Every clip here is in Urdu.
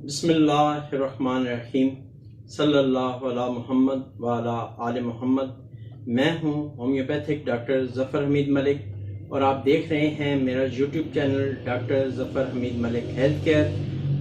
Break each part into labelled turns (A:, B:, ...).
A: بسم اللہ الرحمن الرحیم صلی اللہ علی محمد وعلی آل محمد۔ میں ہوں ہومیوپیتھک ڈاکٹر ظفر حمید ملک اور آپ دیکھ رہے ہیں میرا یوٹیوب چینل ڈاکٹر ظفر حمید ملک ہیلتھ کیئر۔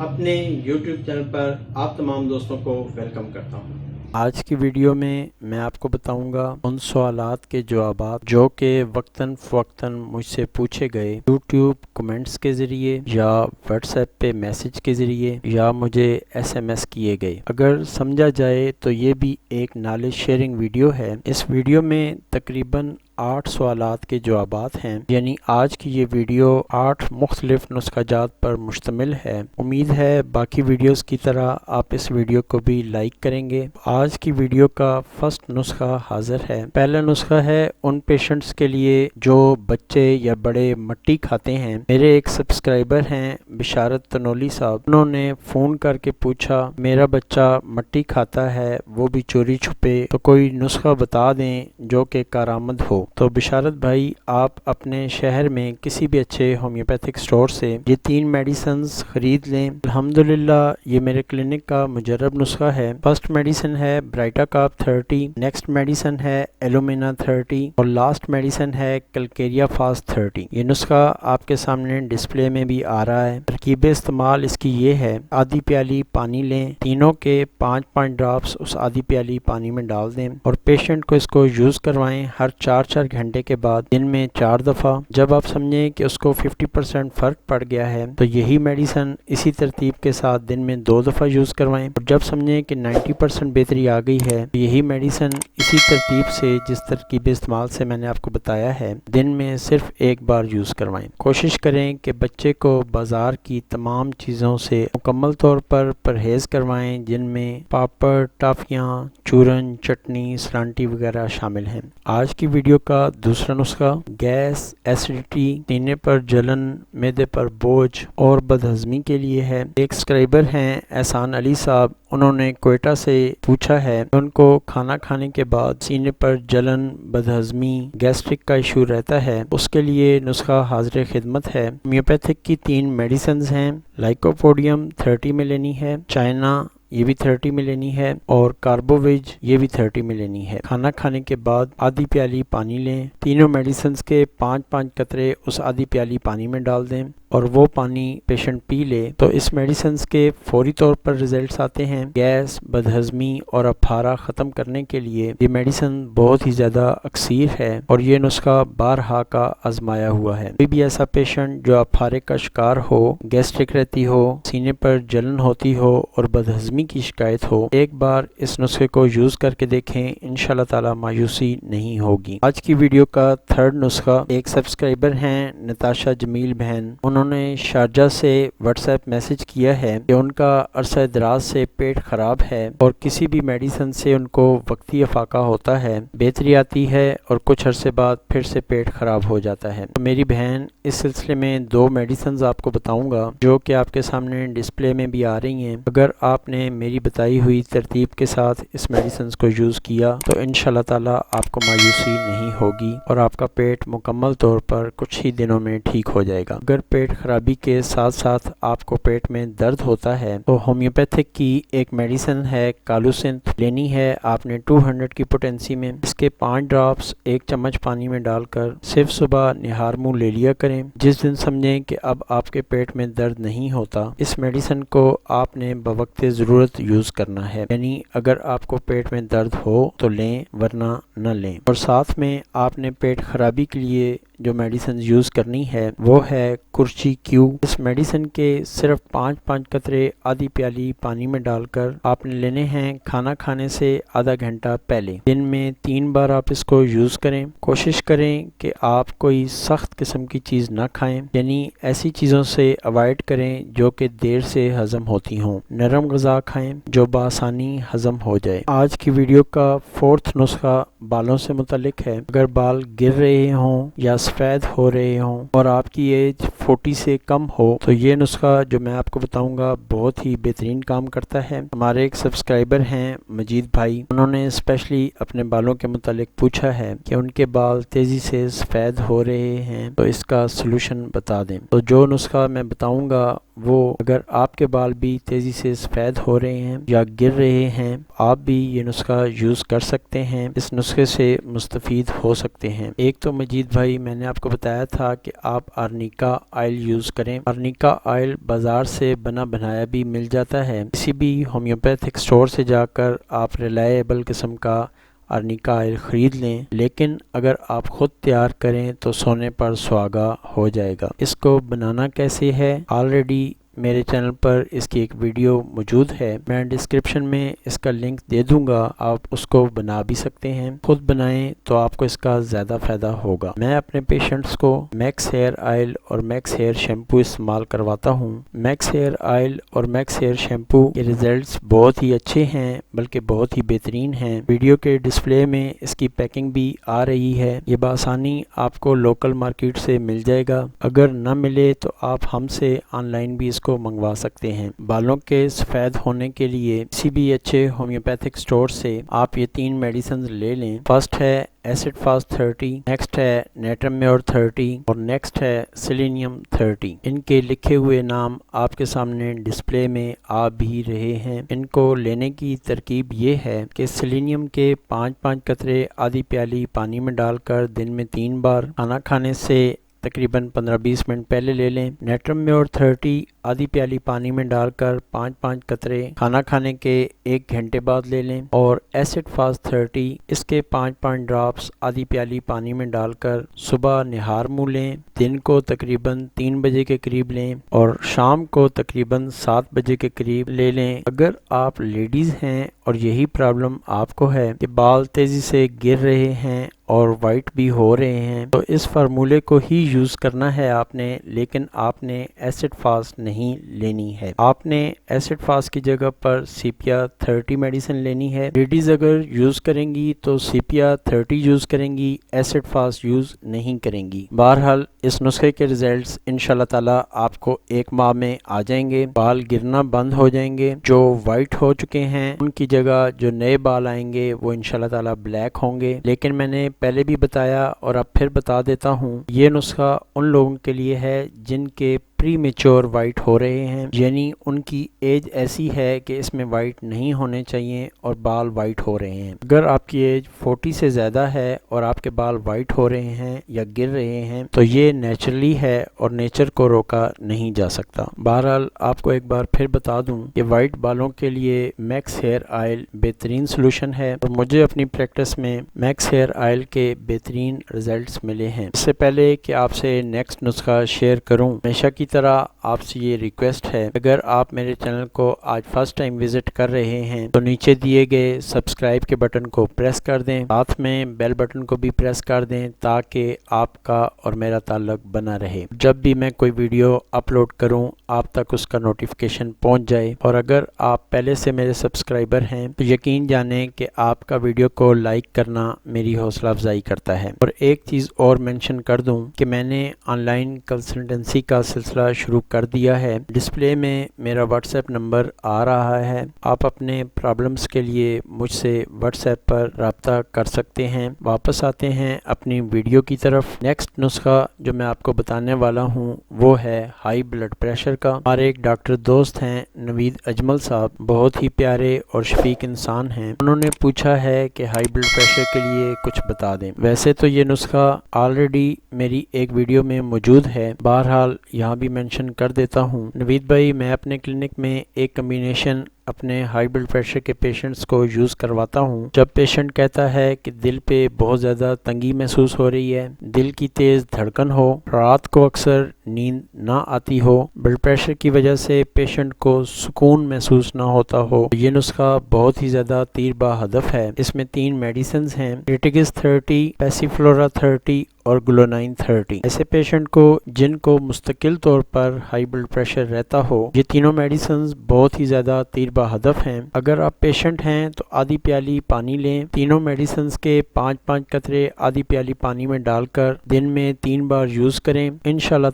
A: اپنے یوٹیوب چینل پر آپ تمام دوستوں کو ویلکم کرتا ہوں۔
B: آج کی ویڈیو میں آپ کو بتاؤں گا ان سوالات کے جوابات جو کہ وقتاً فوقتاً مجھ سے پوچھے گئے یوٹیوب کمنٹس کے ذریعے یا واٹس ایپ پہ میسج کے ذریعے یا مجھے SMS کیے گئے۔ اگر سمجھا جائے تو یہ بھی ایک نالج شیئرنگ ویڈیو ہے۔ اس ویڈیو میں تقریباً 8 سوالات کے جوابات ہیں، یعنی آج کی یہ ویڈیو 8 مختلف نسخہ جات پر مشتمل ہے۔ امید ہے باقی ویڈیوز کی طرح آپ اس ویڈیو کو بھی لائک کریں گے۔ آج کی ویڈیو کا فرسٹ نسخہ حاضر ہے۔ پہلا نسخہ ہے ان پیشنٹس کے لیے جو بچے یا بڑے مٹی کھاتے ہیں۔ میرے ایک سبسکرائبر ہیں بشارت تنولی صاحب، انہوں نے فون کر کے پوچھا میرا بچہ مٹی کھاتا ہے وہ بھی چوری چھپے، تو کوئی نسخہ بتا دیں جو کہ کارآمد ہو۔ تو بشارت بھائی، آپ اپنے شہر میں کسی بھی اچھے ہومیوپیتھک سٹور سے یہ 3 میڈیسنز خرید لیں۔ الحمدللہ یہ میرے کلینک کا مجرب نسخہ ہے۔ فرسٹ میڈیسن ہے برائٹا کاپ 30، نیکسٹ میڈیسن ہے ایلومینا 30 اور لاسٹ میڈیسن ہے کلکیریا فاسٹ 30۔ یہ نسخہ آپ کے سامنے ڈسپلے میں بھی آ رہا ہے۔ ترکیب استعمال اس کی یہ ہے، آدھی پیالی پانی لیں، تینوں کے 5 ڈراپس اس آدھی پیالی پانی میں ڈال دیں اور پیشنٹ کو اس کو یوز کروائیں ہر 4 گھنٹے کے بعد، دن میں 4 دفعہ۔ جب آپ سمجھیں کہ اس کو 50% فرق پڑ گیا ہے تو یہی میڈیسن اسی ترتیب کے ساتھ دن میں 2 دفعہ یوز کروائیں، اور جب سمجھیں کہ 90% بہتری آ گئی ہے تو یہی میڈیسن اسی ترتیب سے جس ترکیب استعمال سے میں نے آپ کو بتایا ہے دن میں صرف 1 بار یوز کروائیں۔ کوشش کریں کہ بچے کو بازار کی تمام چیزوں سے مکمل طور پر پرہیز کروائیں جن میں پاپڑ، ٹافیاں، چورن، چٹنی، سرانٹی وغیرہ شامل ہیں۔ آج کی ویڈیو کا دوسرا نسخہ گیس، ایسیڈیٹی، سینے پر جلن، معدے پر بوجھ اور بدہضمی کے لیے ہے۔ ایک سبسکرائبر ہیں احسان علی صاحب، انہوں نے کوئٹہ سے پوچھا ہے کہ ان کو کھانا کھانے کے بعد سینے پر جلن، بدہضمی، گیسٹرک کا ایشو رہتا ہے، اس کے لیے نسخہ حاضر خدمت ہے۔ ہومیوپیتھک کی 3 میڈیسنز ہیں، لائکوپوڈیم 30 میں لینی ہے، چائنا یہ بھی 30 میں لینی ہے اور کاربوویج یہ بھی 30 میں لینی ہے۔ کھانا کھانے کے بعد آدھی پیالی پانی لیں، تینوں میڈیسنز کے 5 قطرے اس آدھی پیالی پانی میں ڈال دیں اور وہ پانی پیشنٹ پی لے تو اس میڈیسنز کے فوری طور پر ریزلٹس آتے ہیں۔ گیس، بدہضمی اور اپھارا ختم کرنے کے لیے یہ میڈیسن بہت ہی زیادہ اکثیر ہے اور یہ نسخہ بارہا کا آزمایا ہوا ہے۔ کوئی بھی ایسا پیشنٹ جو اپھارے کا شکار ہو، گیسٹرک رہتی ہو، سینے پر جلن ہوتی ہو اور بدہضمی کی شکایت ہو، ایک بار اس نسخے کو یوز کر کے دیکھیں، انشاءاللہ تعالی مایوسی نہیں ہوگی۔ آج کی ویڈیو کا تھرڈ نسخہ ایک سبسکرائبر ہیں نتاشا جمیل بہن، انہوں نے شارجہ سے واٹس ایپ میسج کیا ہے کہ ان کا عرصہ دراز سے پیٹ خراب ہے اور کسی بھی میڈیسن سے ان کو وقتی افاقہ ہوتا ہے، بہتری آتی ہے اور کچھ عرصے بعد پھر سے پیٹ خراب ہو جاتا ہے۔ تو میری بہن، اس سلسلے میں 2 میڈیسنز آپ کو بتاؤں گا جو کہ آپ کے سامنے ڈسپلے میں بھی آ رہی ہیں۔ اگر آپ نے میری بتائی ہوئی ترتیب کے ساتھ اس میڈیسنز کو یوز کیا تو انشاءاللہ تعالی آپ کو مایوسی نہیں ہوگی اور آپ کا پیٹ مکمل طور پر کچھ ہی دنوں میں ٹھیک ہو جائے گا۔ اگر پیٹ خرابی کے ساتھ ساتھ آپ کو پیٹ میں درد ہوتا ہے تو ہومیوپیتھک کی ایک میڈیسن ہے کالوسنتھ، لینی ہے آپ نے 200 کی پوٹینسی میں۔ اس کے 5 ڈراپس 1 چمچ پانی میں ڈال کر صرف صبح نہار منہ لے لیا کریں۔ جس دن سمجھیں کہ اب آپ کے پیٹ میں درد نہیں ہوتا، اس میڈیسن کو آپ نے بوقت ضرورت یوز کرنا ہے، یعنی اگر آپ کو پیٹ میں درد ہو تو لیں ورنہ نہ لیں۔ اور ساتھ میں آپ نے پیٹ خرابی کے لیے جو میڈیسن یوز کرنی ہے وہ ہے کرچی کیو۔ اس میڈیسن کے صرف 5 قطرے آدھی پیالی پانی میں ڈال کر آپ نے لینے ہیں کھانا کھانے سے آدھا گھنٹہ پہلے۔ دن میں 3 بار آپ اس کو یوز کریں۔ کوشش کریں کہ آپ کوئی سخت قسم کی چیز نہ کھائیں، یعنی ایسی چیزوں سے اوائڈ کریں جو کہ دیر سے ہضم ہوتی ہوں۔ نرم غذا کھائیں جو بآسانی ہضم ہو جائے۔ آج کی ویڈیو کا 4تھ نسخہ بالوں سے متعلق ہے۔ اگر بال گر رہے ہوں یا سفید ہو رہے ہوں اور آپ کی ایج 40 سے کم ہو تو یہ نسخہ جو میں آپ کو بتاؤں گا بہت ہی بہترین کام کرتا ہے۔ ہمارے ایک سبسکرائبر ہیں مجید بھائی، انہوں نے اسپیشلی اپنے بالوں کے متعلق پوچھا ہے کہ ان کے بال تیزی سے سفید ہو رہے ہیں تو اس کا سلوشن بتا دیں۔ تو جو نسخہ میں بتاؤں گا وہ اگر آپ کے بال بھی تیزی سے سفید ہو رہے ہیں یا گر رہے ہیں، آپ بھی یہ نسخہ یوز کر سکتے ہیں، اس نسخے سے مستفید ہو سکتے ہیں۔ ایک تو مجید بھائی میں نے آپ کو بتایا تھا کہ آپ آرنیکا آئل یوز کریں۔ آرنیکا آئل بازار سے بنا بنایا بھی مل جاتا ہے، کسی بھی ہومیوپیتھک اسٹور سے جا کر آپ ریلائیبل قسم کا آرنیکا آئل خرید لیں، لیکن اگر آپ خود تیار کریں تو سونے پر سہاگا ہو جائے گا۔ اس کو بنانا کیسے ہے، آلریڈی میرے چینل پر اس کی ایک ویڈیو موجود ہے، میں ڈسکرپشن میں اس کا لنک دے دوں گا، آپ اس کو بنا بھی سکتے ہیں۔ خود بنائیں تو آپ کو اس کا زیادہ فائدہ ہوگا۔ میں اپنے پیشنٹس کو میکس ہیئر آئل اور میکس ہیئر شیمپو استعمال کرواتا ہوں۔ میکس ہیئر آئل اور میکس ہیئر شیمپو کے ریزلٹس بہت ہی اچھے ہیں، بلکہ بہت ہی بہترین ہیں۔ ویڈیو کے ڈسپلے میں اس کی پیکنگ بھی آ رہی ہے، یہ بآسانی آپ کو لوکل مارکیٹ سے مل جائے گا، اگر نہ ملے تو آپ ہم سے آن لائن بھی اس کو منگوا سکتے ہیں۔ بالوں کے سفید ہونے کے لیے کسی بھی اچھے ہومیوپیتھک اسٹور سے آپ یہ 3 میڈیسنز لے لیں۔ فرسٹ ہے ایسڈ فاسٹ 30، نیکسٹ ہے نیٹرم میور 30 اور نیکسٹ ہے سیلینیم 30۔ ان کے لکھے ہوئے نام آپ کے سامنے ڈسپلے میں آ بھی رہے ہیں۔ ان کو لینے کی ترکیب یہ ہے کہ سیلینیم کے 5 قطرے آدھی پیالی پانی میں ڈال کر دن میں 3 بار کھانا کھانے سے تقریباً 15-20 منٹ پہلے لے لیں۔ نیٹرم میور 30 آدھی پیالی پانی میں ڈال کر 5 قطرے کھانا کھانے کے 1 گھنٹے بعد لے لیں، اور ایسڈ فاسٹ 30 اس کے 5 ڈراپس آدھی پیالی پانی میں ڈال کر صبح نہار منہ لیں، دن کو تقریباً 3 بجے کے قریب لیں اور شام کو تقریباً 7 بجے کے قریب لے لیں۔ اگر آپ لیڈیز ہیں اور یہی پرابلم آپ کو ہے کہ بال تیزی سے گر رہے ہیں اور وائٹ بھی ہو رہے ہیں، تو اس فارمولے کو ہی یوز کرنا ہے آپ نے، لیکن آپ نے ایسڈ فاسٹ نہیں لینی ہے۔ آپ نے ایسڈ فاسٹ کی جگہ پر سیپیا 30 میڈیسن لینی ہے۔ لیڈیز اگر یوز کریں گی تو سیپیا 30 یوز کریں گی، ایسڈ فاسٹ یوز نہیں کریں گی۔ بہرحال اس نسخے کے ریزلٹس انشاءاللہ تعالی آپ کو 1 ماہ میں آ جائیں گے، بال گرنا بند ہو جائیں گے، جو وائٹ ہو چکے ہیں ان کی جگہ جو نئے بال آئیں گے وہ انشاءاللہ تعالی بلیک ہوں گے۔ لیکن میں نے پہلے بھی بتایا اور اب پھر بتا دیتا ہوں، یہ نسخہ ان لوگوں کے لیے ہے جن کے پری میچور وائٹ ہو رہے ہیں، یعنی ان کی ایج ایسی ہے کہ اس میں وائٹ نہیں ہونے چاہیے اور بال وائٹ ہو رہے ہیں۔ اگر آپ کی ایج 40 سے زیادہ ہے اور آپ کے بال وائٹ ہو رہے ہیں یا گر رہے ہیں تو یہ نیچرلی ہے اور نیچر کو روکا نہیں جا سکتا۔ بہرحال آپ کو ایک بار پھر بتا دوں کہ وائٹ بالوں کے لیے میکس ہیئر آئل بہترین سلوشن ہے، اور مجھے اپنی پریکٹس میں میکس ہیئر آئل کے بہترین ریزلٹس ملے ہیں۔ اس سے پہلے کہ آپ سے نیکسٹ نسخہ شیئر کروں، ہمیشہ کی طرح آپ سے یہ ریکویسٹ ہے، اگر آپ میرے چینل کو آج فرسٹ ٹائم وزٹ کر رہے ہیں تو نیچے دیے گئے سبسکرائب کے بٹن کو پریس کر دیں، ساتھ میں بیل بٹن کو بھی پریس کر دیں تاکہ آپ کا اور میرا تعلق بنا رہے۔ جب بھی میں کوئی ویڈیو اپلوڈ کروں آپ تک اس کا نوٹیفیکیشن پہنچ جائے، اور اگر آپ پہلے سے میرے سبسکرائبر ہیں تو یقین جانیں کہ آپ کا ویڈیو کو لائک کرنا میری حوصلہ افزائی کرتا ہے۔ اور ایک چیز اور مینشن کر دوں کہ میں نے آن لائن کنسلٹنسی کا سلسلہ شروع کر دیا ہے۔ ڈسپلے میں میرا واٹس ایپ نمبر آ رہا ہے، آپ اپنے پرابلمس کے لیے مجھ سے واٹس ایپ پر رابطہ کر سکتے ہیں۔ واپس آتے ہیں اپنی ویڈیو کی طرف۔ نیکسٹ نسخہ جو میں آپ کو بتانے والا ہوں وہ ہے ہائی بلڈ پریشر کا۔ ہمارے ایک ڈاکٹر دوست ہیں نوید اجمل صاحب، بہت ہی پیارے اور شفیق انسان ہیں، انہوں نے پوچھا ہے کہ ہائی بلڈ پریشر کے لیے کچھ بتا دیں۔ ویسے تو یہ نسخہ آلریڈی میری ایک ویڈیو میں موجود ہے، بہرحال یہاں بھی مینشن کر دیتا ہوں۔ نوید بھائی، میں اپنے کلینک میں ایک کمبینیشن اپنے ہائی بلڈ پریشر کے پیشنٹس کو یوز کرواتا ہوں۔ جب پیشنٹ کہتا ہے کہ دل پہ بہت زیادہ تنگی محسوس ہو رہی ہے، دل کی تیز دھڑکن ہو، رات کو اکثر نیند نہ آتی ہو، بلڈ پریشر کی وجہ سے پیشنٹ کو سکون محسوس نہ ہوتا ہو، یہ نسخہ بہت ہی زیادہ تیر با ہدف ہے۔ اس میں 3 میڈیسنز ہیں، کریٹیکس 30، پیسیفلورا 30 اور گلونائن 30۔ ایسے پیشنٹ کو جن کو مستقل طور پر ہائی بلڈ پریشر رہتا ہو، یہ تینوں میڈیسنز بہت ہی زیادہ تیر با ہدف ہیں۔ اگر آپ پیشنٹ ہیں تو آدھی پیالی پانی لیں، تینوں میڈیسنز کے 5 قطرے آدھی پیالی پانی میں ڈال کر دن میں 3 بار یوز کریں۔ انشاءاللہ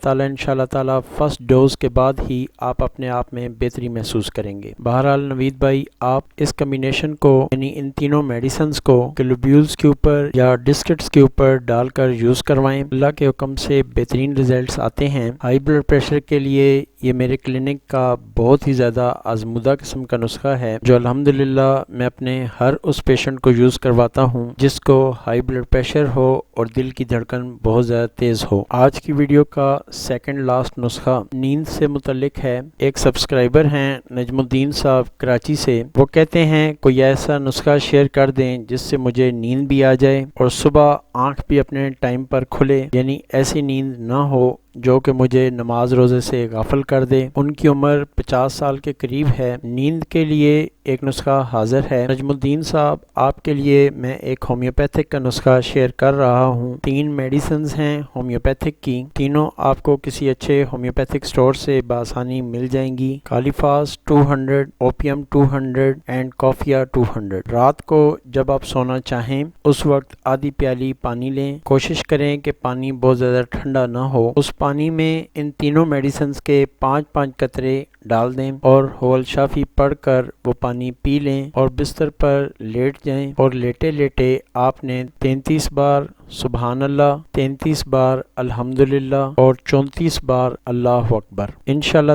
B: تعالی فرسٹ ڈوز کے بعد ہی آپ اپنے آپ میں بہتری محسوس کریں گے۔ بہرحال نوید بھائی، آپ اس کمبینیشن کو یعنی ان تینوں میڈیسنز کو گلوبیولز کے اوپر یا ڈسکٹس کے اوپر ڈال کر یوز کروائیں، اللہ کے حکم سے بہترین رزلٹس آتے ہیں۔ ہائی بلڈ پریشر کے لیے یہ میرے کلینک کا بہت ہی زیادہ آزمودہ قسم کا نسخہ ہے جو الحمدللہ میں اپنے ہر اس پیشنٹ کو یوز کرواتا ہوں جس کو ہائی بلڈ پریشر ہو اور دل کی دھڑکن بہت زیادہ تیز ہو۔ آج کی ویڈیو کا سیکنڈ لاسٹ نسخہ نیند سے متعلق ہے۔ ایک سبسکرائبر ہیں نجم الدین صاحب کراچی سے، وہ کہتے ہیں کوئی ایسا نسخہ شیئر کر دیں جس سے مجھے نیند بھی آ جائے اور صبح آنکھ بھی اپنے ٹائم پر کھلے، یعنی ایسی نیند نہ ہو جو کہ مجھے نماز روزے سے غافل کر دے۔ ان کی عمر 50 سال کے قریب ہے۔ نیند کے لیے ایک نسخہ حاضر ہے۔ نجم الدین صاحب، آپ کے لیے میں ایک ہومیوپیتھک کا نسخہ شیئر کر رہا ہوں۔ 3 میڈیسنز ہیں ہومیوپیتھک کی، تینوں آپ کو کسی اچھے ہومیوپیتھک سٹور سے بآسانی مل جائیں گی۔ کالیفاس 200، اوپیم 200 اینڈ کافیا 200۔ رات کو جب آپ سونا چاہیں اس وقت آدھی پیالی پانی لیں، کوشش کریں کہ پانی بہت زیادہ ٹھنڈا نہ ہو۔ اس پانی میں ان تینوں میڈیسنز کے 5 قطرے ڈال دیں اور حول شافی پڑھ کر وہ پانی پی لیں اور بستر پر لیٹ جائیں، اور لیٹے لیٹے آپ نے 33 بار سبحان اللہ، 33 بار الحمدللہ اور 34 بار اللہ اکبر۔ انشاءاللہ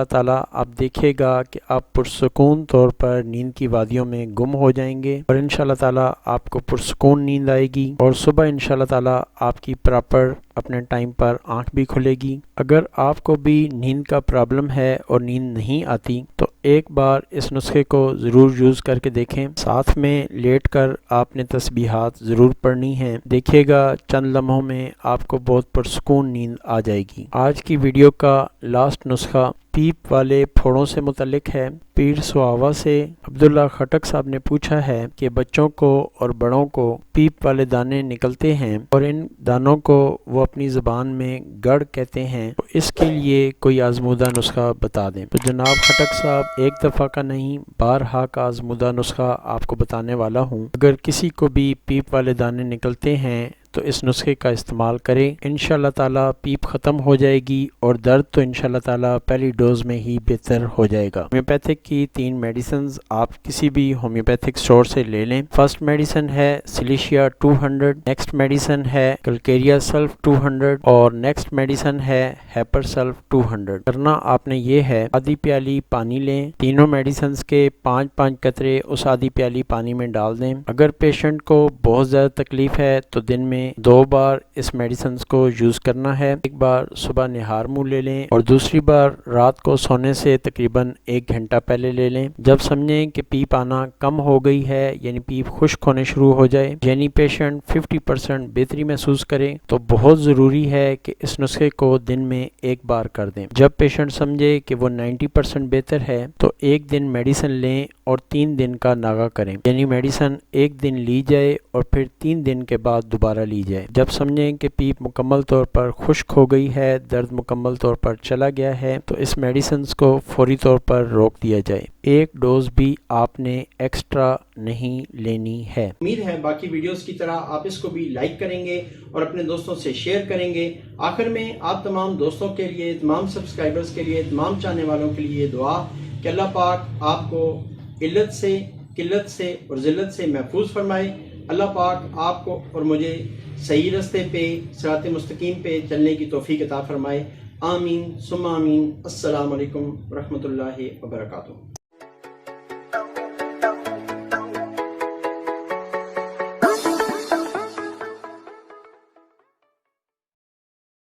B: تعالی آپ دیکھے گا کہ آپ پرسکون طور پر نیند کی وادیوں میں گم ہو جائیں گے اور انشاءاللہ تعالی آپ کو پرسکون نیند آئے گی اور صبح انشاءاللہ تعالی آپ کی پراپر اپنے ٹائم پر آنکھ بھی کھلے گی۔ اگر آپ کو بھی نیند کا پرابلم ہے اور نیند نہیں آتی تو ایک بار اس نسخے کو ضرور یوز کر کے دیکھیں۔ ساتھ میں لیٹ کر آپ نے تسبیحات ضرور پڑھنی ہیں، دیکھیے گا چند لمحوں میں آپ کو بہت پرسکون نیند آ جائے گی۔ آج کی ویڈیو کا لاسٹ نسخہ پیپ والے پھوڑوں سے متعلق ہے۔ پیر سواوا سے عبداللہ خٹک صاحب نے پوچھا ہے کہ بچوں کو اور بڑوں کو پیپ والے دانے نکلتے ہیں اور ان دانوں کو وہ اپنی زبان میں گڑ کہتے ہیں، تو اس کے لیے کوئی آزمودہ نسخہ بتا دیں۔ تو جناب خٹک صاحب، ایک دفعہ کا نہیں بارہا کا آزمودہ نسخہ آپ کو بتانے والا ہوں۔ اگر کسی کو بھی پیپ والے دانے نکلتے ہیں تو اس نسخے کا استعمال کریں، انشاءاللہ تعالی پیپ ختم ہو جائے گی اور درد تو انشاءاللہ تعالی پہلی ڈوز میں ہی بہتر ہو جائے گا۔ ہومیوپیتھک کی 3 میڈیسنز آپ کسی بھی ہومیوپیتھک سٹور سے لے لیں۔ فرسٹ میڈیسن ہے سلیشیا 200، نیکسٹ میڈیسن ہے کلکیریا سلف 200 اور نیکسٹ میڈیسن ہے ہیپر سلف 200۔ کرنا آپ نے یہ ہے، آدھی پیالی پانی لیں، تینوں میڈیسنز کے 5 قطرے اس آدھی پیالی پانی میں ڈال دیں۔ اگر پیشنٹ کو بہت زیادہ تکلیف ہے تو دن میں 2 بار اس میڈیسنز کو یوز کرنا ہے۔ ایک بار صبح نہار منہ لے لیں اور دوسری بار رات کو سونے سے تقریباً 1 گھنٹہ پہلے لے لیں۔ جب سمجھیں کہ پیپ آنا کم ہو گئی ہے، یعنی پیپ خشک ہونے شروع ہو جائے، یعنی پیشنٹ 50% بہتری محسوس کرے، تو بہت ضروری ہے کہ اس نسخے کو دن میں 1 بار کر دیں۔ جب پیشنٹ سمجھے کہ وہ 90% بہتر ہے تو 1 دن میڈیسن لیں اور 3 دن کا ناغہ کریں، یعنی میڈیسن 1 دن لی جائے اور پھر 3 دن کے بعد دوبارہ لی جائے۔ جب سمجھیں کہ پیپ مکمل طور پر خشک ہو گئی ہے، درد مکمل طور پر چلا گیا ہے، تو اس میڈیسنز کو فوری طور پر روک دیا جائے۔ 1 ڈوز بھی آپ نے ایکسٹرا نہیں لینی ہے۔
A: امید ہے باقی ویڈیوز کی طرح آپ اس کو بھی لائک کریں گے اور اپنے دوستوں سے شیئر کریں گے۔ آخر میں آپ تمام دوستوں کے لیے، تمام سبسکرائبرز کے لیے، تمام چاہنے والوں کے لیے دعا کہ اللہ پاک آپ کو علت سے، قلت سے اور ذلت سے محفوظ فرمائے۔ اللہ پاک آپ کو اور مجھے صحیح رستے پہ، صراط مستقیم پہ چلنے کی توفیق عطا فرمائے۔ آمین ثم آمین۔ السلام علیکم ورحمۃ اللہ وبرکاتہ۔